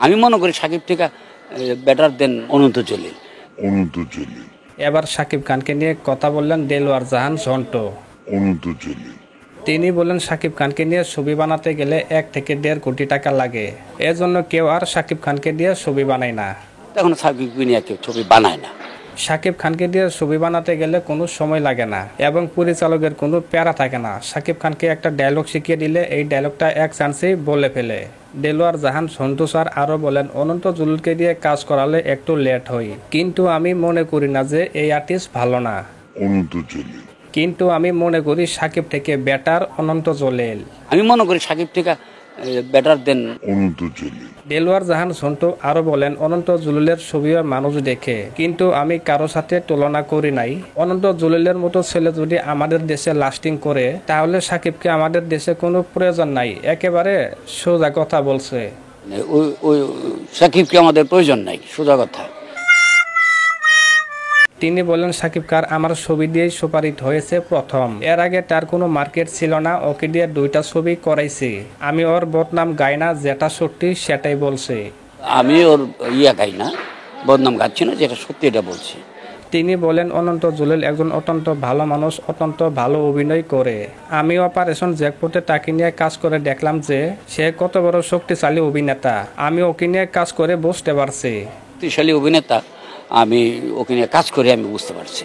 আমি মনে করি সাকিব থেকে বেটার দেন অনন্ত জলিল। এবার শাকিব খানকে নিয়ে কথা বললেন দেলোয়ার জাহান ঝন্টু। তিনি বলেন শাকিব খানকে নিয়ে ছবি বানাতে গেলে 1 থেকে 1.5 কোটি টাকা লাগে, এজন্য কেউ আর শাকিব খানকে দিয়ে ছবি বানায় না। এখন সাকিবকে নিয়ে কেউ ছবি বানায় না। শাকিব খানকে দিয়ে ছবি বানাতে গেলে কোনো সময় লাগে না এবং পরিচালকের কোনো প্যারা থাকে না। শাকিব খানকে একটা ডায়লগ শিখিয়ে দিলে এই ডায়লগটা এক চান্সেই বলে ফেলে। দেলোয়ার জাহান ঝন্টু স্যার আরও বলেন, অনন্ত জলিলকে দিয়ে কাজ করালে একটু লেট হয়, কিন্তু আমি মনে করি না যে এই আর্টিস্ট ভালো না। কিন্তু আমি মনে করি সাকিব থেকে বেটার অনন্ত জলিল। আমি মনে করি সাকিব থেকে বেটার দেন দেলোয়ার জাহান ঝন্টু আরো বলেন, অনন্ত জলিলের ছবিও মানুষ দেখে, কিন্তু আমি কারো সাথে তুলনা করি নাই। অনন্ত জলিলের মতো ছেলে যদি আমাদের দেশে লাস্টিং করে তাহলে সাকিবকে আমাদের দেশে কোনো প্রয়োজন নাই। একেবারে সোজা কথা বলছে। ওই সাকিবকে আমাদের প্রয়োজন নাই, সোজা কথা। তিনি বলেন, সাকিব খান আমার ছবি দিয়েই সুপারিত হয়েছে প্রথম, এর আগে তার কোনো মার্কেট ছিল না, ওকে দিয়ে 2টা ছবি করাইছি। আমি ওর বদনাম গাই না, যেটা সত্যি সেটাই বলছে। আমি ওর গাই না, বদনাম গাচ্ছি না, যেটা সত্যি এটা বলছি। তিনি বলেন, অনন্ত জলিল একজন অত্যন্ত ভালো মানুষ, অত্যন্ত ভালো অভিনয় করে। আমি অপারেশন জ্যাকপটে তাকে নিয়ে কাজ করে দেখলাম যে সে কত বড় শক্তিশালী অভিনেতা। আমি ওকে নিয়ে কাজ করে বুঝতে পারছি। শক্তিশালী অভিনেতা, আমি ওকে নিয়ে কাজ করে আমি বুঝতে পারছি।